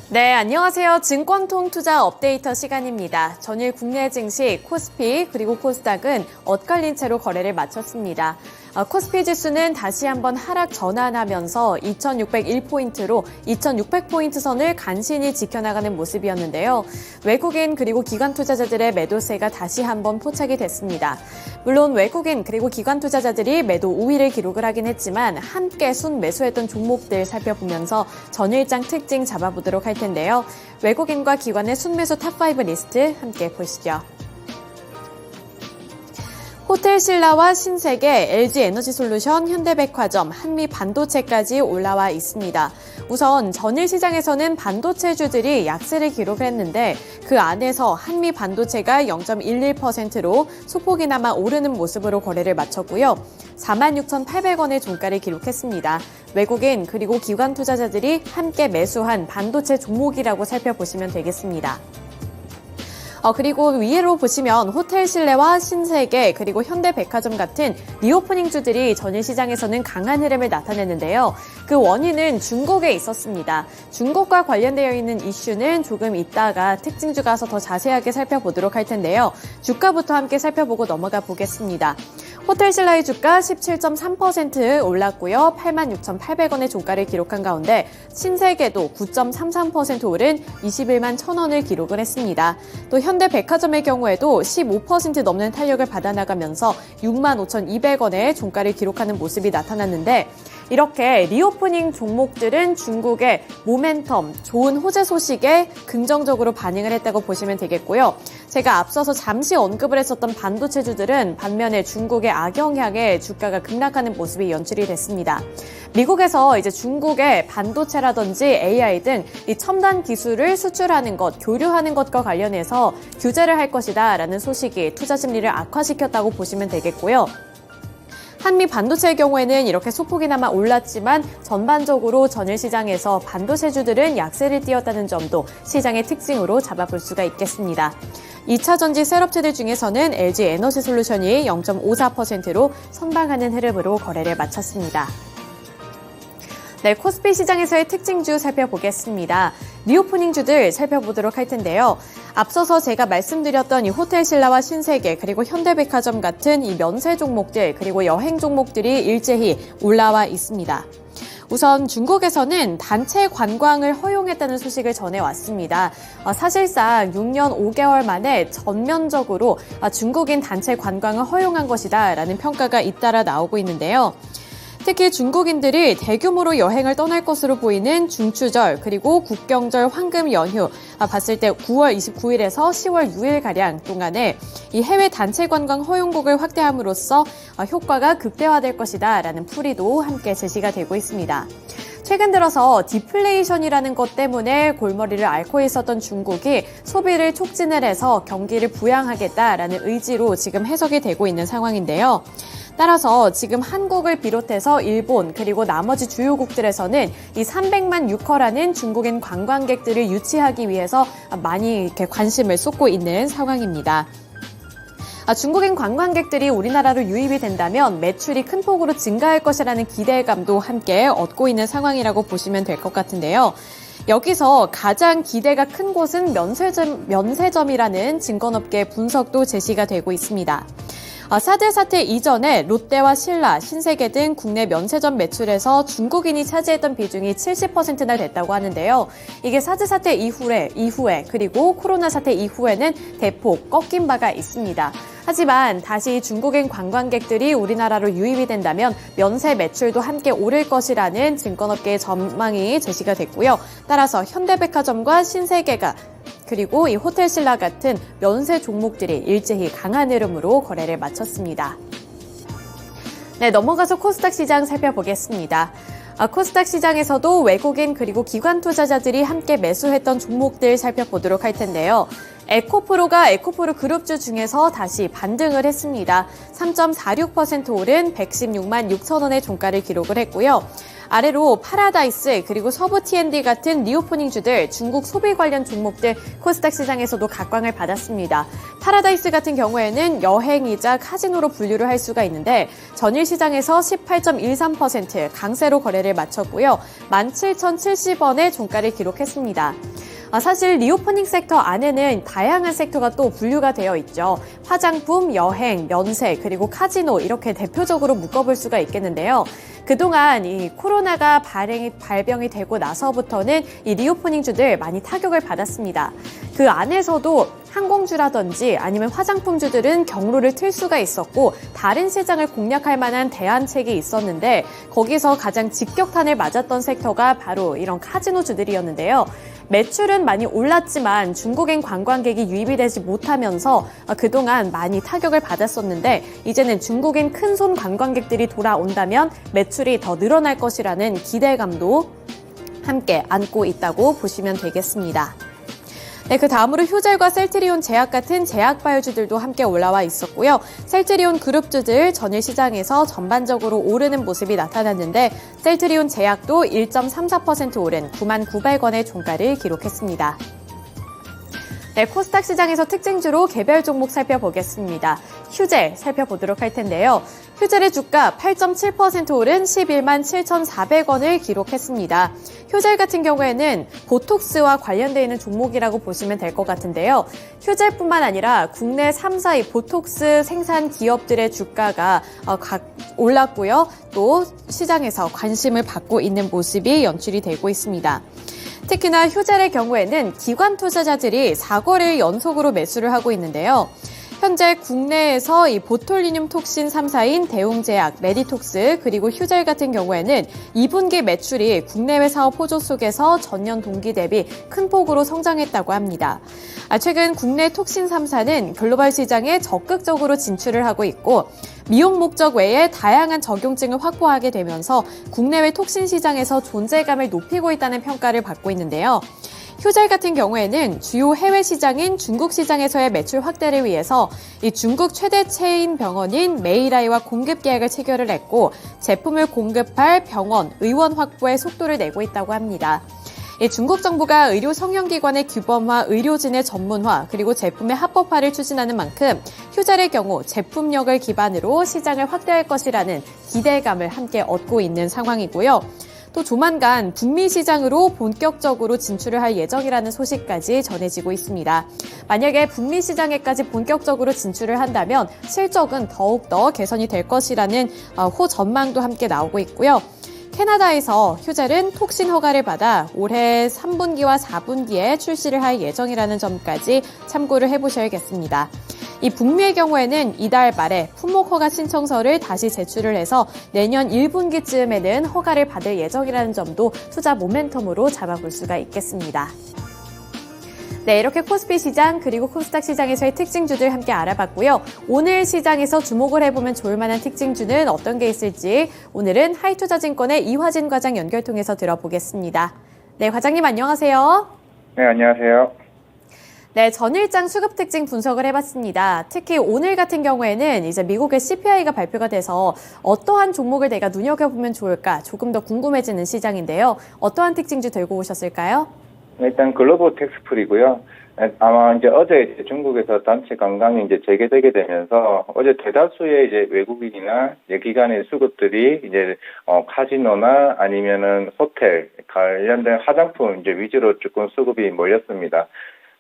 네, 안녕하세요. 증권통 투자 업데이터 시간입니다. 전일 국내 증시 코스피 그리고 코스닥은 엇갈린 채로 거래를 마쳤습니다. 코스피 지수는 다시 한번 하락 전환하면서 2601포인트로 2600포인트 선을 간신히 지켜나가는 모습이었는데요. 외국인 그리고 기관 투자자들의 매도세가 다시 한번 포착이 됐습니다. 물론 외국인 그리고 기관 투자자들이 매도 우위를 기록을 하긴 했지만 함께 순매수했던 종목들 살펴보면서 전일장 특징 잡아보도록 할 텐데요. 외국인과 기관의 순매수 탑5 리스트 함께 보시죠. 호텔신라와 신세계, LG에너지솔루션, 현대백화점, 한미반도체까지 올라와 있습니다. 우선 전일 시장에서는 반도체주들이 약세를 기록했는데 그 안에서 한미반도체가 0.11%로 소폭이나마 오르는 모습으로 거래를 마쳤고요. 46,800원의 종가를 기록했습니다. 외국인 그리고 기관 투자자들이 함께 매수한 반도체 종목이라고 살펴보시면 되겠습니다. 그리고 위로 보시면 호텔신라와 신세계 그리고 현대백화점 같은 리오프닝주들이 전일 시장에서는 강한 흐름을 나타냈는데요. 그 원인은 중국에 있었습니다. 중국과 관련되어 있는 이슈는 조금 이따가 특징주 가서 더 자세하게 살펴보도록 할 텐데요. 주가부터 함께 살펴보고 넘어가 보겠습니다. 호텔신라의 주가 17.3% 올랐고요. 86,800원의 종가를 기록한 가운데 신세계도 9.33% 오른 21만 1,000원을 기록을 했습니다. 또 현대백화점의 경우에도 15% 넘는 탄력을 받아나가면서 65,200원의 종가를 기록하는 모습이 나타났는데 이렇게 리오프닝 종목들은 중국의 모멘텀, 좋은 호재 소식에 긍정적으로 반응을 했다고 보시면 되겠고요. 제가 앞서서 잠시 언급을 했었던 반도체주들은 반면에 중국의 악영향에 주가가 급락하는 모습이 연출이 됐습니다. 미국에서 이제 중국의 반도체라든지 AI 등 이 첨단 기술을 수출하는 것, 교류하는 것과 관련해서 규제를 할 것이다라는 소식이 투자 심리를 악화시켰다고 보시면 되겠고요. 한미 반도체의 경우에는 이렇게 소폭이나마 올랐지만 전반적으로 전일 시장에서 반도체주들은 약세를 띄었다는 점도 시장의 특징으로 잡아볼 수가 있겠습니다. 2차 전지 셋업체들 중에서는 LG에너지솔루션이 0.54%로 선방하는 흐름으로 거래를 마쳤습니다. 네, 코스피 시장에서의 특징주 살펴보겠습니다. 리오프닝주들 살펴보도록 할 텐데요. 앞서서 제가 말씀드렸던 이 호텔신라와 신세계 그리고 현대백화점 같은 이 면세 종목들 그리고 여행 종목들이 일제히 올라와 있습니다. 우선 중국에서는 단체 관광을 허용했다는 소식을 전해왔습니다. 사실상 6년 5개월 만에 전면적으로 중국인 단체 관광을 허용한 것이다라는 평가가 잇따라 나오고 있는데요. 특히 중국인들이 대규모로 여행을 떠날 것으로 보이는 중추절 그리고 국경절 황금 연휴 봤을 때 9월 29일에서 10월 6일가량 동안에 이 해외 단체 관광 허용국을 확대함으로써 효과가 극대화될 것이다 라는 풀이도 함께 제시가 되고 있습니다. 최근 들어서 디플레이션이라는 것 때문에 골머리를 앓고 있었던 중국이 소비를 촉진을 해서 경기를 부양하겠다라는 의지로 지금 해석이 되고 있는 상황인데요. 따라서 지금 한국을 비롯해서 일본 그리고 나머지 주요국들에서는 이 300만 유커라는 중국인 관광객들을 유치하기 위해서 많이 이렇게 관심을 쏟고 있는 상황입니다. 중국인 관광객들이 우리나라로 유입이 된다면 매출이 큰 폭으로 증가할 것이라는 기대감도 함께 얻고 있는 상황이라고 보시면 될 것 같은데요. 여기서 가장 기대가 큰 곳은 면세점이라는 증권업계 분석도 제시가 되고 있습니다. 사드 사태 이전에 롯데와 신라, 신세계 등 국내 면세점 매출에서 중국인이 차지했던 비중이 70%나 됐다고 하는데요. 이게 사드 사태 이후에 그리고 코로나 사태 이후에는 대폭 꺾인 바가 있습니다. 하지만 다시 중국인 관광객들이 우리나라로 유입이 된다면 면세 매출도 함께 오를 것이라는 증권업계의 전망이 제시가 됐고요. 따라서 현대백화점과 신세계가 그리고 이 호텔신라 같은 면세 종목들이 일제히 강한 흐름으로 거래를 마쳤습니다. 네, 넘어가서 코스닥 시장 살펴보겠습니다. 코스닥 시장에서도 외국인 그리고 기관 투자자들이 함께 매수했던 종목들 살펴보도록 할 텐데요. 에코프로가 에코프로 그룹주 중에서 다시 반등을 했습니다. 3.46% 오른 116만 6천 원의 종가를 기록을 했고요. 아래로 파라다이스 그리고 서부 T&D 같은 리오프닝주들 중국 소비 관련 종목들 코스닥 시장에서도 각광을 받았습니다. 파라다이스 같은 경우에는 여행이자 카지노로 분류를 할 수가 있는데 전일 시장에서 18.13% 강세로 거래를 마쳤고요. 17,070원의 종가를 기록했습니다. 사실 리오프닝 섹터 안에는 다양한 sek터가 또 분류가 되어 있죠. 화장품, 여행, 면세, 그리고 카지노 이렇게 대표적으로 묶어볼 수가 있겠는데요. 그동안 이 코로나가 발병이 되고 나서부터는 이 리오프닝주들 많이 타격을 받았습니다. 그 안에서도 항공주라든지 아니면 화장품주들은 경로를 틀 수가 있었고 다른 시장을 공략할 만한 대안책이 있었는데 거기서 가장 직격탄을 맞았던 섹터가 바로 이런 카지노주들이었는데요. 매출은 많이 올랐지만 중국인 관광객이 유입이 되지 못하면서 그동안 많이 타격을 받았었는데 이제는 중국인 큰손 관광객들이 돌아온다면 매출이 더 늘어날 것이라는 기대감도 함께 안고 있다고 보시면 되겠습니다. 네, 그 다음으로 휴젤과 셀트리온 제약 같은 제약바이오주들도 함께 올라와 있었고요. 셀트리온 그룹주들 전일 시장에서 전반적으로 오르는 모습이 나타났는데 셀트리온 제약도 1.34% 오른 99,900원의 종가를 기록했습니다. 네, 코스닥 시장에서 특징주로 개별 종목 살펴보겠습니다. 휴젤 살펴보도록 할 텐데요. 휴젤의 주가 8.7% 오른 11만 7,400원을 기록했습니다. 휴젤 같은 경우에는 보톡스와 관련되어 있는 종목이라고 보시면 될 것 같은데요. 휴젤뿐만 아니라 국내 3사의 보톡스 생산 기업들의 주가가 올랐고요. 또 시장에서 관심을 받고 있는 모습이 연출이 되고 있습니다. 특히나 휴젤의 경우에는 기관 투자자들이 4거래일 연속으로 매수를 하고 있는데요. 현재 국내에서 이 보톨리뇽 톡신 3사인 대웅제약, 메디톡스, 그리고 휴젤 같은 경우에는 2분기 매출이 국내외 사업 호조 속에서 전년 동기 대비 큰 폭으로 성장했다고 합니다. 최근 국내 톡신 3사는 글로벌 시장에 적극적으로 진출을 하고 있고 미용 목적 외에 다양한 적용증을 확보하게 되면서 국내외 톡신 시장에서 존재감을 높이고 있다는 평가를 받고 있는데요. 휴젤 같은 경우에는 주요 해외 시장인 중국 시장에서의 매출 확대를 위해서 이 중국 최대 체인 병원인 메이라이와 공급 계약을 체결을 했고 제품을 공급할 병원, 의원 확보에 속도를 내고 있다고 합니다. 중국 정부가 의료 성형기관의 규범화, 의료진의 전문화, 그리고 제품의 합법화를 추진하는 만큼 휴젤의 경우 제품력을 기반으로 시장을 확대할 것이라는 기대감을 함께 얻고 있는 상황이고요. 또 조만간 북미 시장으로 본격적으로 진출을 할 예정이라는 소식까지 전해지고 있습니다. 만약에 북미 시장에까지 본격적으로 진출을 한다면 실적은 더욱더 개선이 될 것이라는 호전망도 함께 나오고 있고요. 캐나다에서 휴젤은 톡신 허가를 받아 올해 3분기와 4분기에 출시를 할 예정이라는 점까지 참고를 해보셔야겠습니다. 이 북미의 경우에는 이달 말에 품목 허가 신청서를 다시 제출을 해서 내년 1분기쯤에는 허가를 받을 예정이라는 점도 투자 모멘텀으로 잡아볼 수가 있겠습니다. 네, 이렇게 코스피 시장 그리고 코스닥 시장에서의 특징주들 함께 알아봤고요. 오늘 시장에서 주목을 해보면 좋을 만한 특징주는 어떤 게 있을지 오늘은 하이투자증권의 이화진 과장 연결 통해서 들어보겠습니다. 네, 과장님 안녕하세요. 네, 안녕하세요. 네, 전일장 수급 특징 분석을 해봤습니다. 특히 오늘 같은 경우에는 이제 미국의 CPI가 발표가 돼서 어떠한 종목을 내가 눈여겨보면 좋을까 조금 더 궁금해지는 시장인데요. 어떠한 특징주 들고 오셨을까요? 일단 글로벌 텍스풀이고요. 아마 이제 어제 중국에서 단체 관광이 이제 재개되게 되면서 어제 대다수의 이제 외국인이나 이제 기관의 수급들이 이제 카지노나 아니면은 호텔 관련된 화장품 이제 위주로 조금 수급이 몰렸습니다.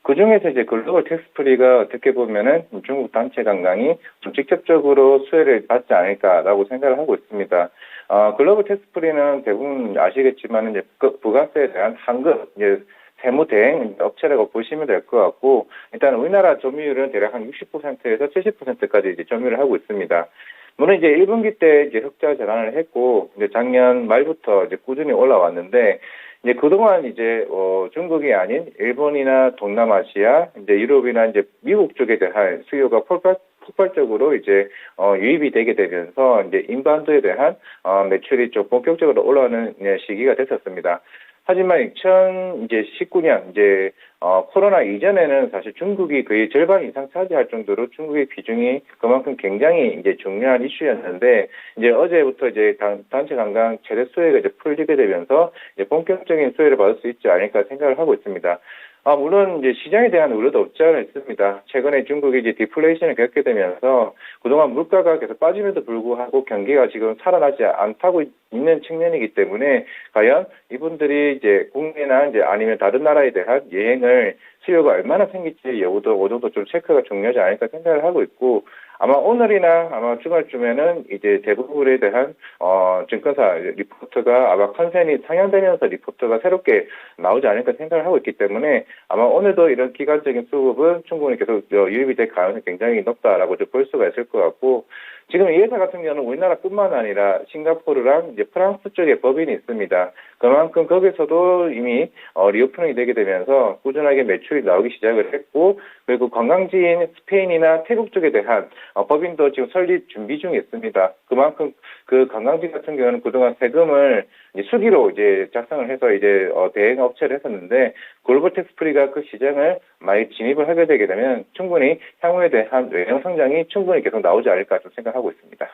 그 중에서 이제 글로벌 텍스프리가 어떻게 보면은 중국 단체 관광이 좀 직접적으로 수혜를 받지 않을까라고 생각을 하고 있습니다. 글로벌 텍스프리는 대부분 아시겠지만 이제 부가세에 대한 환급, 이제 세무 대행 업체라고 보시면 될 것 같고, 일단 우리나라 점유율은 대략 한 60%에서 70%까지 이제 점유를 하고 있습니다. 물론 이제 1분기 때 이제 흑자 전환을 했고, 이제 작년 말부터 이제 꾸준히 올라왔는데, 이제 그동안 이제 중국이 아닌 일본이나 동남아시아, 이제 유럽이나 이제 미국 쪽에 대한 수요가 폭발적으로 이제 유입이 되게 되면서 이제 인바운드에 대한 매출이 좀 본격적으로 올라오는 시기가 됐었습니다. 하지만 2019년 이제 코로나 이전에는 사실 중국이 거의 절반 이상 차지할 정도로 중국의 비중이 그만큼 굉장히 이제 중요한 이슈였는데, 이제 어제부터 이제 단체 관광 최대 수혜가 이제 풀리게 되면서 이제 본격적인 수혜를 받을 수 있지 않을까 생각을 하고 있습니다. 물론 이제 시장에 대한 우려도 없지 않아 있습니다. 최근에 중국이 이제 디플레이션을 겪게 되면서 그동안 물가가 계속 빠짐에도 불구하고 경기가 지금 살아나지 않다고 있는 측면이기 때문에 과연 이분들이 이제 국내나 이제 아니면 다른 나라에 대한 여행을 수요가 얼마나 생길지 여부도 어느 정도 좀 체크가 중요하지 않을까 생각을 하고 있고 아마 오늘이나 아마 주말쯤에는 이제 대부분에 대한 증권사 리포트가 아마 컨센이 상향되면서 리포트가 새롭게 나오지 않을까 생각을 하고 있기 때문에 아마 오늘도 이런 기간적인 수급은 충분히 계속 유입이 될 가능성이 굉장히 높다라고 볼 수가 있을 것 같고 지금 이 회사 같은 경우는 우리나라뿐만 아니라 싱가포르랑 이제 프랑스 쪽에 법인이 있습니다. 그만큼 거기서도 이미 리오프닝이 되게 되면서 꾸준하게 매출이 나오기 시작을 했고 그리고 관광지인 스페인이나 태국 쪽에 대한 법인도 지금 설립 준비 중에 있습니다. 그만큼 그 관광지 같은 경우는 그동안 세금을 이제 수기로 이제 작성을 해서 이제 대행 업체를 했었는데 글로벌 텍스프리가 그 시장을 많이 진입을 하게 되게 되면 충분히 향후에 대한 외형 성장이 충분히 계속 나오지 않을까 좀 생각하고 있습니다.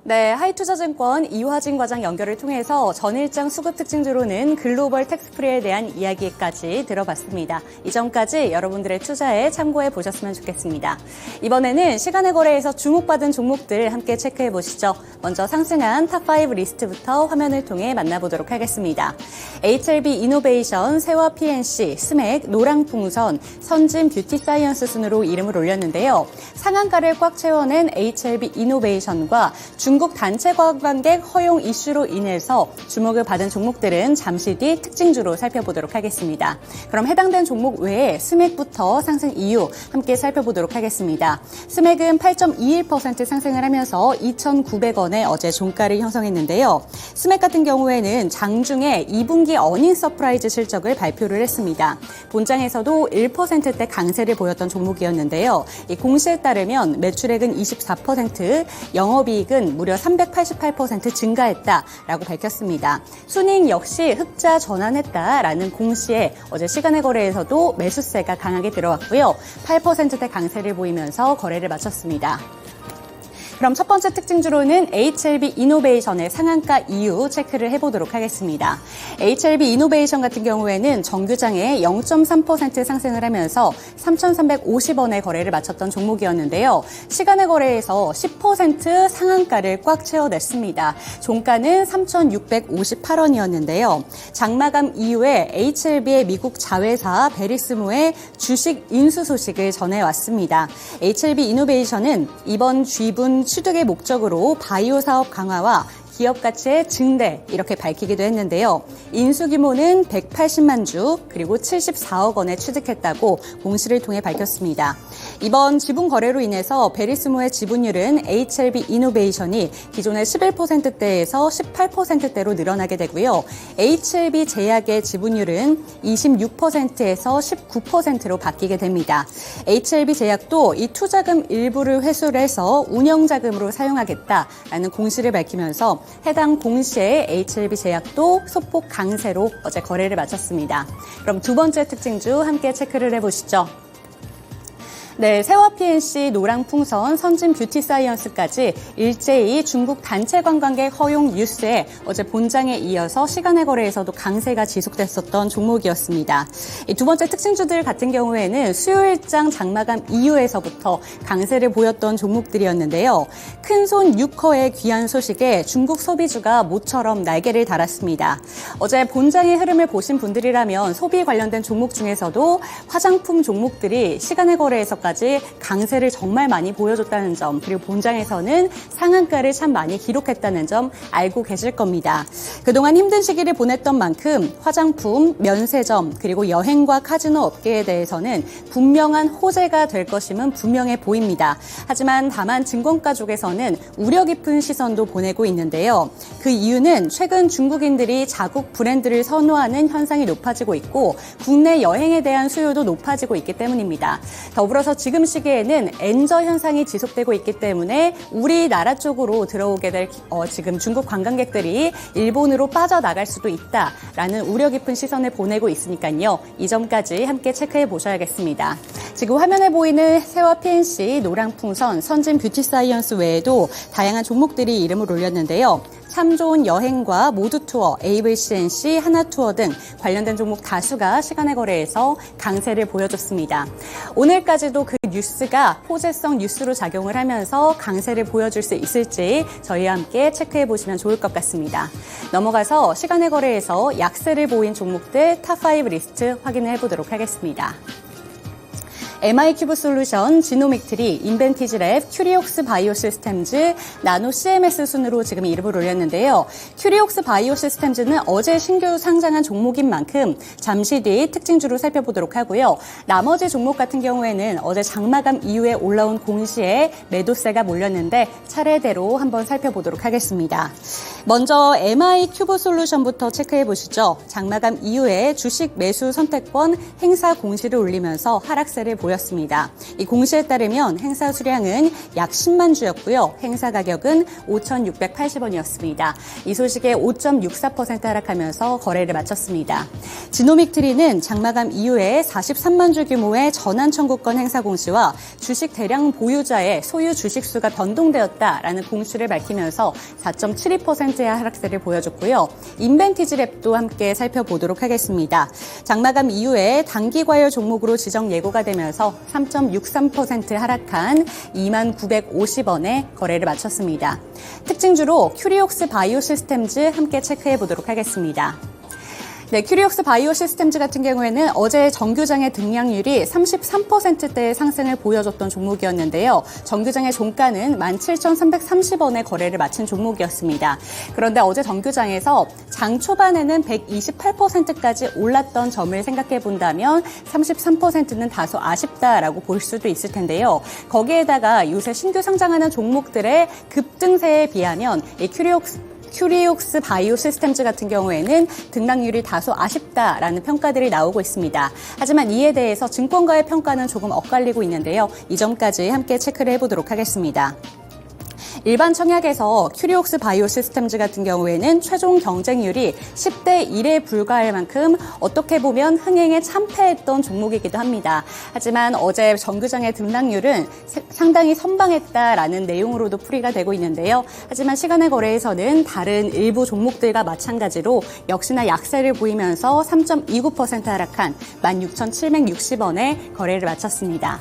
네, 하이투자증권 이화진 과장 연결을 통해서 전일장 수급 특징주로는 글로벌 텍스프리에 대한 이야기까지 들어봤습니다. 이 점까지 여러분들의 투자에 참고해 보셨으면 좋겠습니다. 이번에는 시간의 거래에서 주목받은 종목들 함께 체크해 보시죠. 먼저 상승한 탑5 리스트부터 화면을 통해 만나보도록 하겠습니다. HLB 이노베이션, 세화 PNC, 스맥, 노랑풍선, 선진 뷰티 사이언스 순으로 이름을 올렸는데요. 상한가를 꽉 채워낸 HLB 이노베이션과 중국 단체 관광객 허용 이슈로 인해서 주목을 받은 종목들은 잠시 뒤 특징주로 살펴보도록 하겠습니다. 그럼 해당된 종목 외에 스맥부터 상승 이유 함께 살펴보도록 하겠습니다. 스맥은 8.21% 상승을 하면서 2,900원에 어제 종가를 형성했는데요. 스맥 같은 경우에는 장중에 2분기 어닝 서프라이즈 실적을 발표를 했습니다. 본장에서도 1%대 강세를 보였던 종목이었는데요. 이 공시에 따르면 매출액은 24%, 영업이익은 무려 388% 증가했다라고 밝혔습니다. 순이익 역시 흑자 전환했다라는 공시에 어제 시간의 거래에서도 매수세가 강하게 들어왔고요. 8%대 강세를 보이면서 거래를 마쳤습니다. 그럼 첫 번째 특징주로는 HLB 이노베이션의 상한가 이유 체크를 해보도록 하겠습니다. HLB 이노베이션 같은 경우에는 정규장에 0.3% 상승을 하면서 3,350원에 거래를 마쳤던 종목이었는데요. 시간의 거래에서 10% 상한가를 꽉 채워냈습니다. 종가는 3,658원이었는데요. 장마감 이후에 HLB의 미국 자회사 베리스모의 주식 인수 소식을 전해왔습니다. HLB 이노베이션은 이번 G분 취득의 목적으로 바이오 사업 강화와 기업 가치의 증대 이렇게 밝히기도 했는데요. 인수 규모는 180만 주 그리고 74억 원에 취득했다고 공시를 통해 밝혔습니다. 이번 지분 거래로 인해서 베리스모의 지분율은 HLB 이노베이션이 기존의 11%대에서 18%대로 늘어나게 되고요. HLB 제약의 지분율은 26%에서 19%로 바뀌게 됩니다. HLB 제약도 이 투자금 일부를 회수를 해서 운영자금으로 사용하겠다라는 공시를 밝히면서 해당 공시에 HLB 제약도 소폭 강세로 어제 거래를 마쳤습니다. 그럼 두 번째 특징주 함께 체크를 해보시죠. 네, 세화 PNC, 노랑풍선, 선진 뷰티 사이언스까지 일제히 중국 단체 관광객 허용 뉴스에 어제 본장에 이어서 시간의 거래에서도 강세가 지속됐었던 종목이었습니다. 이 두 번째 특징주들 같은 경우에는 수요일장 장마감 이후에서부터 강세를 보였던 종목들이었는데요. 큰손 6허의 귀한 소식에 중국 소비주가 모처럼 날개를 달았습니다. 어제 본장의 흐름을 보신 분들이라면 소비 관련된 종목 중에서도 화장품 종목들이 시간의 거래에서 까지 강세를 정말 많이 보여줬다는 점, 그리고 본장에서는 상한가를 참 많이 기록했다는 점 알고 계실 겁니다. 그동안 힘든 시기를 보냈던 만큼 화장품, 면세점, 그리고 여행과 카지노 업계에 대해서는 분명한 호재가 될 것임은 분명해 보입니다. 하지만 다만 증권가 쪽에서는 우려 깊은 시선도 보내고 있는데요. 그 이유는 최근 중국인들이 자국 브랜드를 선호하는 현상이 높아지고 있고 국내 여행에 대한 수요도 높아지고 있기 때문입니다. 더불어서 지금 시기에는 엔저 현상이 지속되고 있기 때문에 우리나라 쪽으로 들어오게 될 지금 중국 관광객들이 일본으로 빠져나갈 수도 있다라는 우려 깊은 시선을 보내고 있으니까요. 이 점까지 함께 체크해 보셔야겠습니다. 지금 화면에 보이는 세화 PNC, 노랑풍선, 선진 뷰티사이언스 외에도 다양한 종목들이 이름을 올렸는데요. 참 좋은 여행과 모두투어, AVCNC, 하나투어 등 관련된 종목 다수가 시간의 거래에서 강세를 보여줬습니다. 오늘까지도 그 뉴스가 호재성 뉴스로 작용을 하면서 강세를 보여줄 수 있을지 저희와 함께 체크해 보시면 좋을 것 같습니다. 넘어가서 시간의 거래에서 약세를 보인 종목들 탑5 리스트 확인해 보도록 하겠습니다. MI큐브 솔루션, 지노믹트리, 인벤티지랩, 큐리옥스 바이오시스템즈, 나노 CMS 순으로 지금 이름을 올렸는데요. 큐리옥스 바이오시스템즈는 어제 신규 상장한 종목인 만큼 잠시 뒤 특징주로 살펴보도록 하고요. 나머지 종목 같은 경우에는 어제 장마감 이후에 올라온 공시에 매도세가 몰렸는데 차례대로 한번 살펴보도록 하겠습니다. 먼저 MI큐브 솔루션부터 체크해 보시죠. 장마감 이후에 주식 매수 선택권 행사 공시를 올리면서 하락세를 보였습니다. 이 공시에 따르면 행사 수량은 약 10만 주였고요. 행사 가격은 5,680원이었습니다. 이 소식에 5.64% 하락하면서 거래를 마쳤습니다. 지노믹트리는 장마감 이후에 43만 주 규모의 전환 청구권 행사 공시와 주식 대량 보유자의 소유 주식수가 변동되었다라는 공시를 밝히면서 4.72%의 하락세를 보여줬고요. 인벤티지랩도 함께 살펴보도록 하겠습니다. 장마감 이후에 단기 과열 종목으로 지정 예고가 되면서 3.63% 하락한 2950원에 거래를 마쳤습니다. 특징주로 큐리옥스 바이오시스템즈 함께 체크해 보도록 하겠습니다. 네, 큐리옥스 바이오시스템즈 같은 경우에는 어제 정규장의 등량률이 33%대의 상승을 보여줬던 종목이었는데요. 정규장의 종가는 17,330원에 거래를 마친 종목이었습니다. 그런데 어제 정규장에서 장 초반에는 128%까지 올랐던 점을 생각해 본다면 33%는 다소 아쉽다라고 볼 수도 있을 텐데요. 거기에다가 요새 신규 상장하는 종목들의 급등세에 비하면 이 큐리옥스 바이오시스템즈 같은 경우에는 등락률이 다소 아쉽다라는 평가들이 나오고 있습니다. 하지만 이에 대해서 증권가의 평가는 조금 엇갈리고 있는데요. 이 점까지 함께 체크를 해보도록 하겠습니다. 일반 청약에서 큐리옥스 바이오시스템즈 같은 경우에는 최종 경쟁률이 10대 1에 불과할 만큼 어떻게 보면 흥행에 참패했던 종목이기도 합니다. 하지만 어제 정규장의 등락률은 상당히 선방했다라는 내용으로도 풀이가 되고 있는데요. 하지만 시간의 거래에서는 다른 일부 종목들과 마찬가지로 역시나 약세를 보이면서 3.29% 하락한 16,760원에 거래를 마쳤습니다.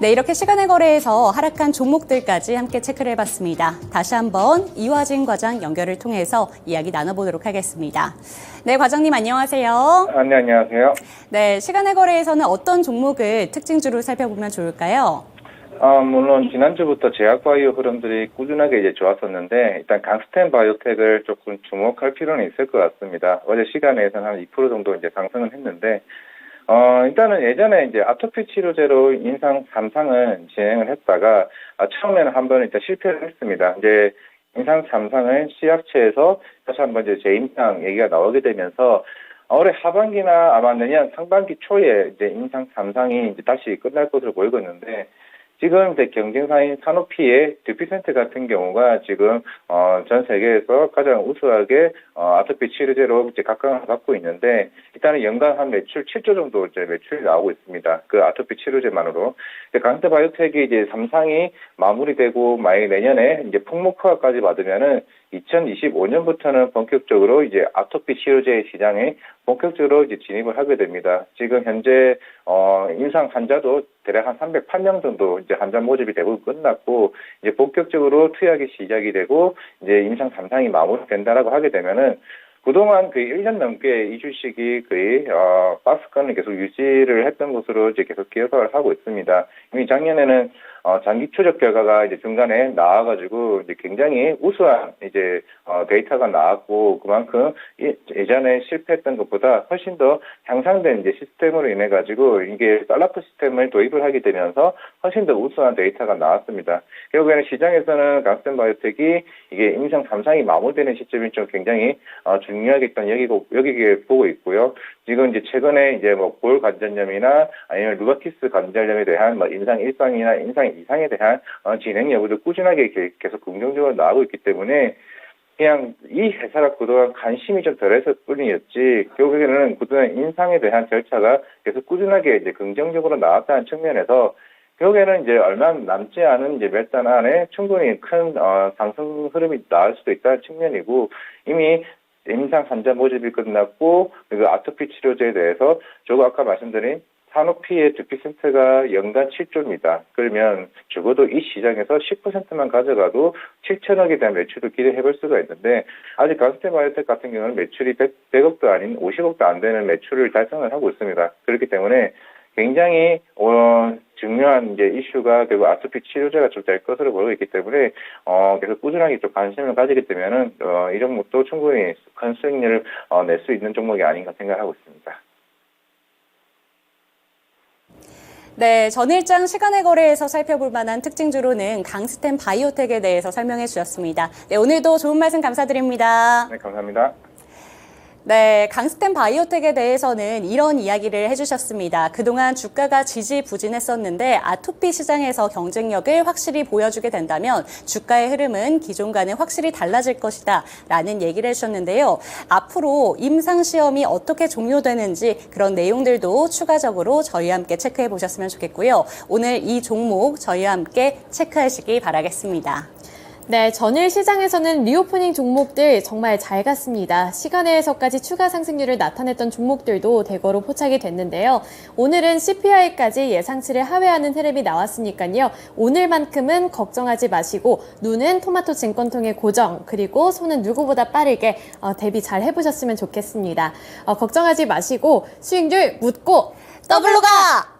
네, 이렇게 시간의 거래에서 하락한 종목들까지 함께 체크를 해봤습니다. 다시 한번 이화진 과장 연결을 통해서 이야기 나눠보도록 하겠습니다. 네, 과장님 안녕하세요. 네, 안녕하세요. 네, 시간의 거래에서는 어떤 종목을 특징주로 살펴보면 좋을까요? 물론 지난주부터 제약바이오 흐름들이 꾸준하게 이제 좋았었는데 일단 강스텐 바이오텍을 조금 주목할 필요는 있을 것 같습니다. 어제 시간에서는 한 2% 정도 이제 상승을 했는데 일단은 예전에 이제 아토피 치료제로 임상 3상을 진행을 했다가 처음에는 한번 일단 실패를 했습니다. 이제 임상 3상을 시약처에서 다시 한번 이제 재임상 얘기가 나오게 되면서 올해 하반기나 아마 내년 상반기 초에 이제 임상 3상이 이제 다시 끝날 것으로 보이고 있는데 지금 이제 경쟁사인 사노피의 듀피센트 같은 경우가 지금 전 세계에서 가장 우수하게 아토피 치료제로 이제 각광을 받고 있는데 일단은 연간 한 매출 7조 정도 이제 매출이 나오고 있습니다. 그 아토피 치료제만으로. 강스텐바이오텍이 이제 3상이 마무리되고 만약 내년에 이제 풍목허가까지 받으면은 2025년부터는 본격적으로 이제 아토피 치료제 시장에 본격적으로 이제 진입을 하게 됩니다. 지금 현재 임상 환자도 대략 한 308명 정도 이제 환자 모집이 대부분 끝났고 이제 본격적으로 투약이 시작이 되고 이제 임상 3상이 마무리된다라고 하게 되면은 그동안 거의 1년 넘게 이 주식이 거의 박스권을 계속 유지를 했던 것으로 이제 계속 기억을 하고 있습니다. 이미 작년에는 장기 추적 결과가 이제 중간에 나와가지고 이제 굉장히 우수한 이제 데이터가 나왔고 그만큼 예전에 실패했던 것보다 훨씬 더 향상된 이제 시스템으로 인해 가지고 이게 썰라프 시스템을 도입을 하게 되면서 훨씬 더 우수한 데이터가 나왔습니다. 결국에는 시장에서는 강스텐바이오텍이 이게 임상 3상이 마무리되는 시점이 좀 굉장히 중요하겠다 여기게 보고 있고요. 지금 이제 최근에 이제 뭐 볼 관절염이나 아니면 루바티스 관절염에 대한 뭐 임상 1상이나 임상 2상에 대한 진행 여부도 꾸준하게 계속 긍정적으로 나오고 있기 때문에 그냥 이 회사가 그동안 관심이 좀 덜했을 뿐이었지, 결국에는 그동안 인상에 대한 절차가 계속 꾸준하게 이제 긍정적으로 나왔다는 측면에서 결국에는 이제 얼마 남지 않은 이제 몇 달 안에 충분히 큰 상승 흐름이 나올 수도 있다는 측면이고, 이미 임상 환자 모집이 끝났고, 그리고 아토피 치료제에 대해서 저거 아까 말씀드린 산오피의 두피센터가 연간 7조입니다. 그러면 적어도 이 시장에서 10%만 가져가도 7천억에 대한 매출을 기대해 볼 수가 있는데, 아직 강스테 바이오텍 같은 경우는 매출이 100억도 아닌 50억도 안 되는 매출을 달성을 하고 있습니다. 그렇기 때문에 굉장히 중요한 이제 이슈가 결국 아토피 치료제가 좀 될 것으로 보이고 있기 때문에 계속 꾸준하게 좀 관심을 가지게 되면은 이 종목도 충분히 큰 수익률을 낼 수 있는 종목이 아닌가 생각하고 있습니다. 네, 전일장 시간의 거래에서 살펴볼 만한 특징주로는 강스템 바이오텍에 대해서 설명해 주셨습니다. 네, 오늘도 좋은 말씀 감사드립니다. 네, 감사합니다. 네, 강스템 바이오텍에 대해서는 이런 이야기를 해주셨습니다. 그동안 주가가 지지부진했었는데 아토피 시장에서 경쟁력을 확실히 보여주게 된다면 주가의 흐름은 기존과는 확실히 달라질 것이다 라는 얘기를 해주셨는데요. 앞으로 임상시험이 어떻게 종료되는지 그런 내용들도 추가적으로 저희와 함께 체크해 보셨으면 좋겠고요. 오늘 이 종목 저희와 함께 체크하시기 바라겠습니다. 네, 전일 시장에서는 리오프닝 종목들 정말 잘 갔습니다. 시간외에서까지 추가 상승률을 나타냈던 종목들도 대거로 포착이 됐는데요. 오늘은 CPI까지 예상치를 하회하는 흐름이 나왔으니까요. 오늘만큼은 걱정하지 마시고 눈은 토마토 증권통의 고정, 그리고 손은 누구보다 빠르게 대비 잘 해보셨으면 좋겠습니다. 걱정하지 마시고 수익률 묻고 더블로 가!